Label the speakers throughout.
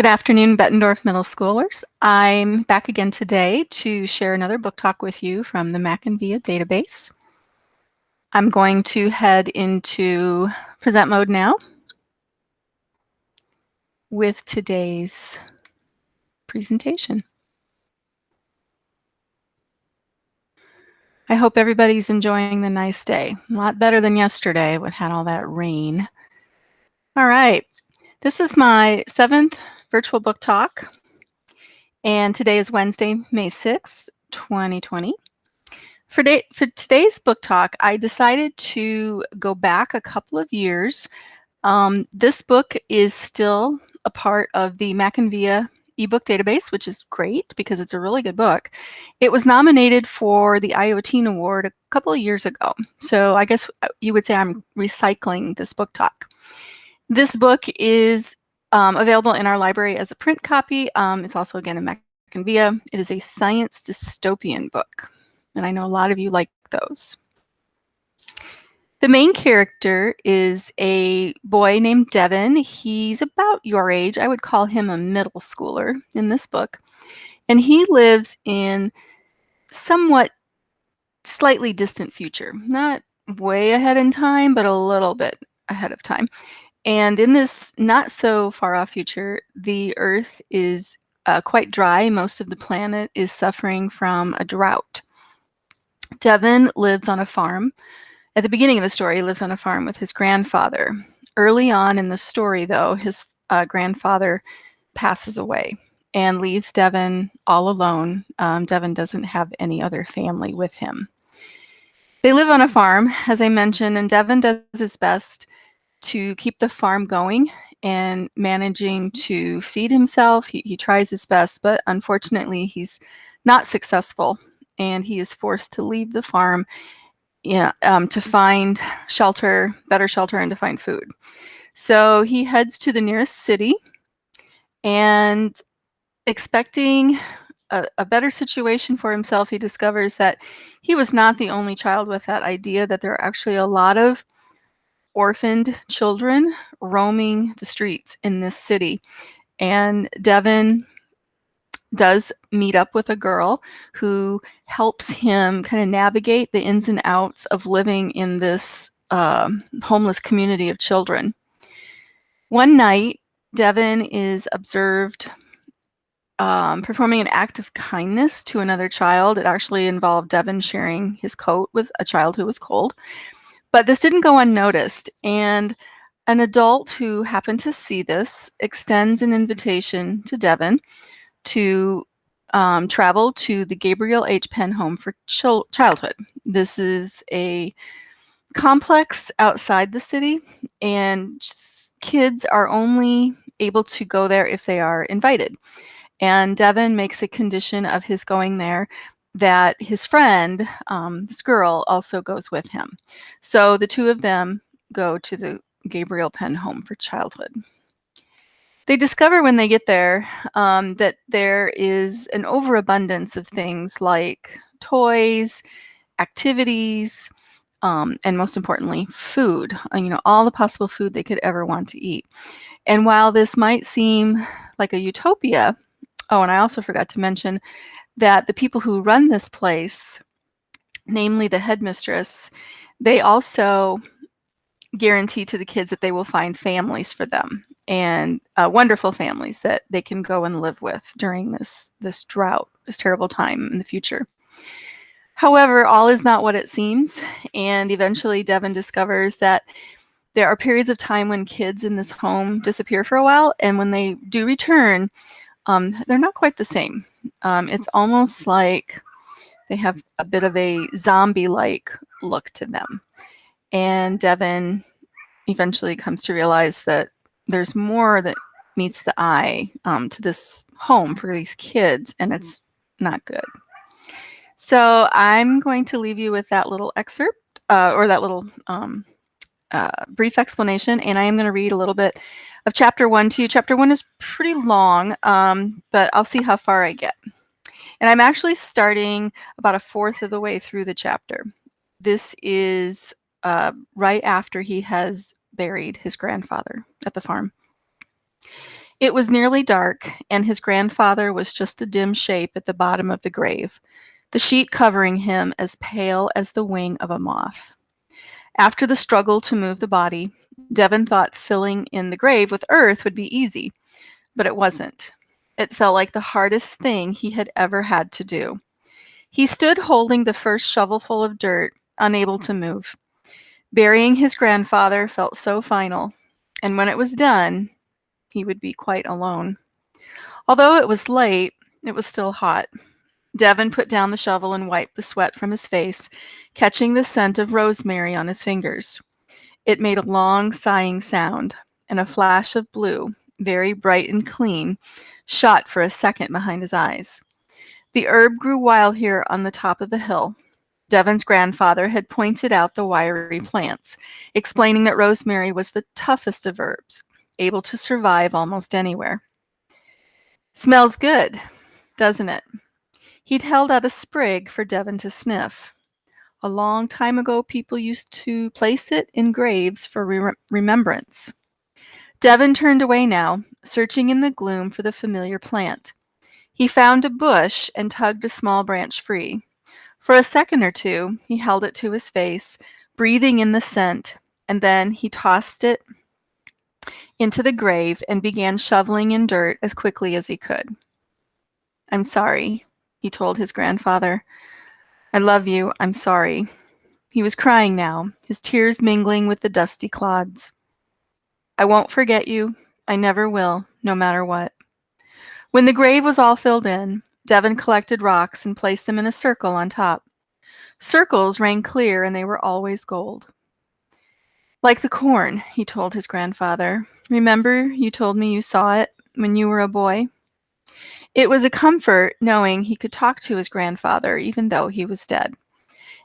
Speaker 1: Good afternoon, Bettendorf Middle Schoolers. I'm back again today to share another book talk with you from the McInVIA database. I'm going to head into present mode now with today's presentation. I hope everybody's enjoying the nice day. A lot better than yesterday, what had all that rain. All right, this is my 7th virtual book talk, and today is Wednesday, May 6th, 2020. For today's book talk, I decided to go back a couple of years. This book is still a part of the McInVIA ebook database, which is great because it's a really good book. It was nominated for the Iowa Teen Award a couple of years ago. So I guess you would say I'm recycling this book talk. This book is available in our library as a print copy. It's also, again, in McInVIA. It is a science dystopian book, and I know a lot of you like those. The main character is a boy named Devin. He's about your age. I would call him a middle schooler in this book. And he lives in somewhat slightly distant future. Not way ahead in time, but a little bit ahead of time. And in this not so far off future, the Earth is quite dry. Most of the planet is suffering from a drought. Devin lives on a farm. At the beginning of the story, he lives on a farm with his grandfather. Early on in the story, though, his grandfather passes away and leaves Devin all alone. Devin doesn't have any other family with him. They live on a farm, as I mentioned, and Devin does his best to keep the farm going and managing to feed himself. He tries his best, but unfortunately, he's not successful, and he is forced to leave the farm to find shelter, better shelter, and to find food. So he heads to the nearest city and, expecting a better situation for himself, he discovers that he was not the only child with that idea, that there are actually a lot of orphaned children roaming the streets in this city. And Devin does meet up with a girl who helps him kind of navigate the ins and outs of living in this homeless community of children. One night, Devin is observed performing an act of kindness to another child. It actually involved Devin sharing his coat with a child who was cold. But this didn't go unnoticed, and an adult who happened to see this extends an invitation to Devin to travel to the Gabriel H. Penn Home for Childhood. This is a complex outside the city, and kids are only able to go there if they are invited. And Devin makes a condition of his going there that his friend, this girl, also goes with him. So the two of them go to the Gabriel Penn Home for Childhood. They discover when they get there that there is an overabundance of things like toys, activities, and most importantly, food. All the possible food they could ever want to eat. And while this might seem like a utopia, and I also forgot to mention that the people who run this place, namely the headmistress, they also guarantee to the kids that they will find families for them, and wonderful families that they can go and live with during this drought, this terrible time in the future. However, all is not what it seems, and eventually Devin discovers that there are periods of time when kids in this home disappear for a while, and when they do return, they're not quite the same. It's almost like they have a bit of a zombie-like look to them. And Devin eventually comes to realize that there's more that meets the eye to this home for these kids, and it's not good. So I'm going to leave you with that little excerpt, or that little brief explanation, and I am going to read a little bit of chapter 1 to you. Chapter 1 is pretty long, but I'll see how far I get. And I'm actually starting about a fourth of the way through the chapter. This is right after he has buried his grandfather at the farm. It was nearly dark, and his grandfather was just a dim shape at the bottom of the grave, the sheet covering him as pale as the wing of a moth. After the struggle to move the body, Devin thought filling in the grave with earth would be easy, but it wasn't. It felt like the hardest thing he had ever had to do. He stood holding the first shovelful of dirt, unable to move. Burying his grandfather felt so final, and when it was done, he would be quite alone. Although it was late, it was still hot. Devin put down the shovel and wiped the sweat from his face, catching the scent of rosemary on his fingers. It made a long, sighing sound, and a flash of blue, very bright and clean, shot for a second behind his eyes. The herb grew wild here on the top of the hill. Devin's grandfather had pointed out the wiry plants, explaining that rosemary was the toughest of herbs, able to survive almost anywhere. Smells good, doesn't it? He'd held out a sprig for Devin to sniff. A long time ago, people used to place it in graves for remembrance. Devin turned away now, searching in the gloom for the familiar plant. He found a bush and tugged a small branch free. For a second or two, he held it to his face, breathing in the scent, and then he tossed it into the grave and began shoveling in dirt as quickly as he could. "I'm sorry," he told his grandfather. "I love you. I'm sorry." He was crying now, his tears mingling with the dusty clods. "I won't forget you. I never will, no matter what." When the grave was all filled in, Devin collected rocks and placed them in a circle on top. Circles rang clear, and they were always gold. "Like the corn," he told his grandfather. "Remember you told me you saw it when you were a boy?" It was a comfort knowing he could talk to his grandfather even though he was dead.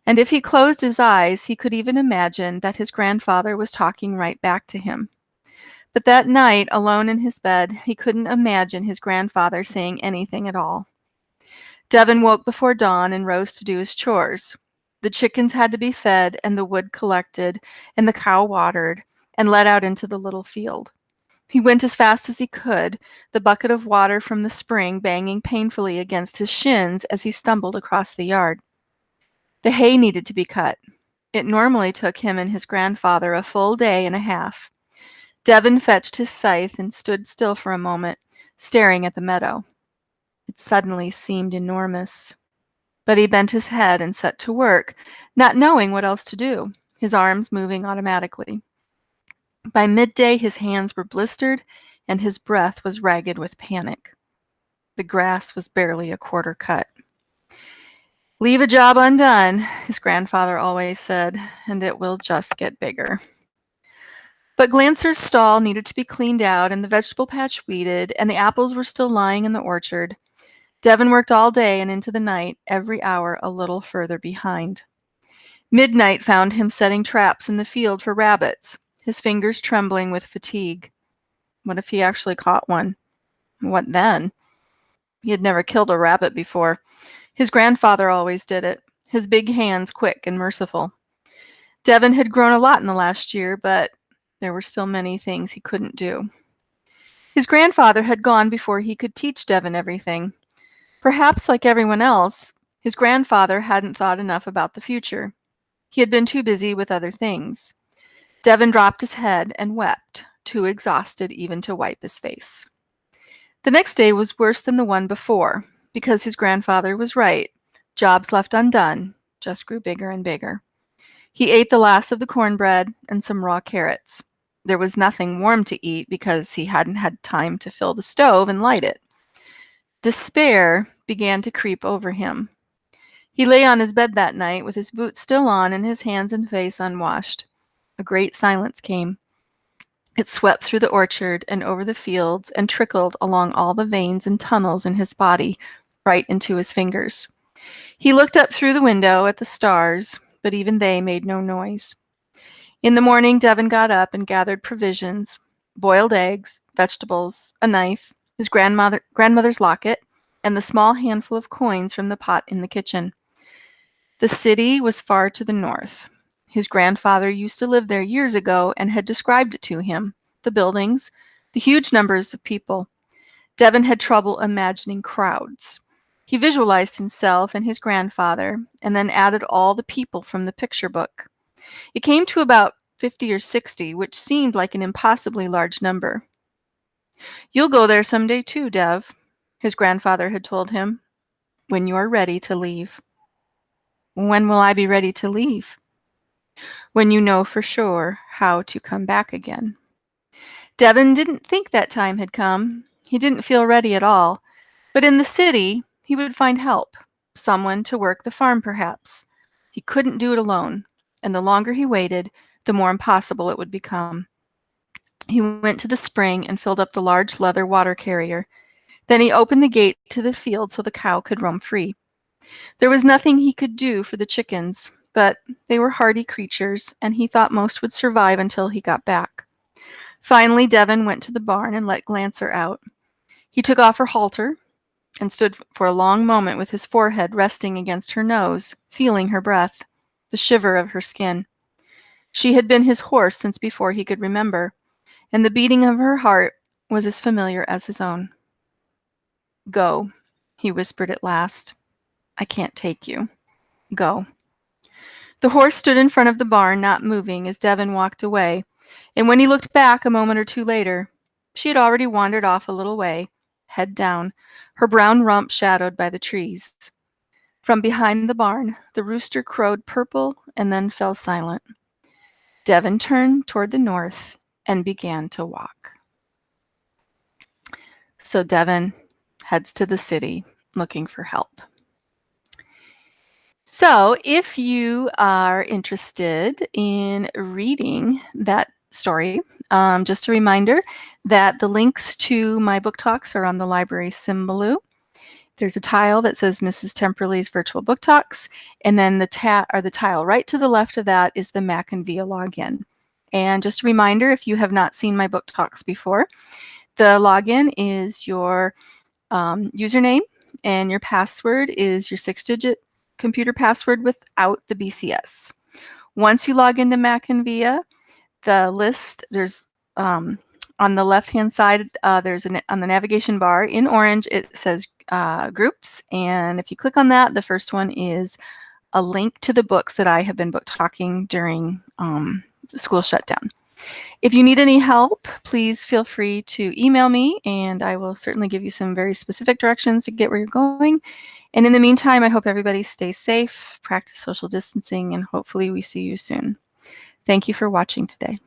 Speaker 1: And if he closed his eyes, he could even imagine that his grandfather was talking right back to him. But that night, alone in his bed, he couldn't imagine his grandfather saying anything at all. Devin woke before dawn and rose to do his chores. The chickens had to be fed and the wood collected and the cow watered and let out into the little field. He went as fast as he could, the bucket of water from the spring banging painfully against his shins as he stumbled across the yard. The hay needed to be cut. It normally took him and his grandfather a full day and a half. Devin fetched his scythe and stood still for a moment, staring at the meadow. It suddenly seemed enormous. But he bent his head and set to work, not knowing what else to do, his arms moving automatically. By midday, his hands were blistered and his breath was ragged with panic. The grass was barely a quarter cut. "Leave a job undone," his grandfather always said, "and it will just get bigger." But Glancer's stall needed to be cleaned out and the vegetable patch weeded, and the apples were still lying in the orchard. Devin worked all day and into the night, every hour a little further behind. Midnight found him setting traps in the field for rabbits, his fingers trembling with fatigue. What if he actually caught one? What then? He had never killed a rabbit before. His grandfather always did it, his big hands quick and merciful. Devin had grown a lot in the last year, but there were still many things he couldn't do. His grandfather had gone before he could teach Devin everything. Perhaps, like everyone else, his grandfather hadn't thought enough about the future. He had been too busy with other things. Devin dropped his head and wept, too exhausted even to wipe his face. The next day was worse than the one before, because his grandfather was right. Jobs left undone just grew bigger and bigger. He ate the last of the cornbread and some raw carrots. There was nothing warm to eat because he hadn't had time to fill the stove and light it. Despair began to creep over him. He lay on his bed that night with his boots still on and his hands and face unwashed. A great silence came. It swept through the orchard and over the fields and trickled along all the veins and tunnels in his body, right into his fingers. He looked up through the window at the stars, but even they made no noise. In the morning, Devin got up and gathered provisions, boiled eggs, vegetables, a knife, his grandmother's locket, and the small handful of coins from the pot in the kitchen. The city was far to the north. His grandfather used to live there years ago and had described it to him, the buildings, the huge numbers of people. Devin had trouble imagining crowds. He visualized himself and his grandfather, and then added all the people from the picture book. It came to about 50 or 60, which seemed like an impossibly large number. "You'll go there someday too, Dev," his grandfather had told him, "when you are ready to leave." "When will I be ready to leave?" "When you know for sure how to come back again." Devin didn't think that time had come. He didn't feel ready at all. But in the city, he would find help, someone to work the farm perhaps. He couldn't do it alone, and the longer he waited, the more impossible it would become. He went to the spring and filled up the large leather water carrier. Then he opened the gate to the field so the cow could roam free. There was nothing he could do for the chickens, but they were hardy creatures, and he thought most would survive until he got back. Finally, Devin went to the barn and let Glancer out. He took off her halter and stood for a long moment with his forehead resting against her nose, feeling her breath, the shiver of her skin. She had been his horse since before he could remember, and the beating of her heart was as familiar as his own. "Go," he whispered at last. "I can't take you. Go." The horse stood in front of the barn, not moving, as Devin walked away, and when he looked back a moment or two later, she had already wandered off a little way, head down, her brown rump shadowed by the trees. From behind the barn, the rooster crowed purple and then fell silent. Devin turned toward the north and began to walk. So Devin heads to the city looking for help. So if you are interested in reading that story, just a reminder that the links to my book talks are on the library Symbaloo. There's a tile that says Mrs. Temperley's Virtual Book Talks, and then the tile right to the left of that is the Mac and Via login. And just a reminder, if you have not seen my book talks before, the login is your username, and your password is your 6-digit computer password without the BCS. Once you log into Mac and Via, the list, there's on the left-hand side, there's on the navigation bar in orange, it says groups. And if you click on that, the first one is a link to the books that I have been book talking during the school shutdown. If you need any help, please feel free to email me, and I will certainly give you some very specific directions to get where you're going. And in the meantime, I hope everybody stays safe, practice social distancing, and hopefully we see you soon. Thank you for watching today.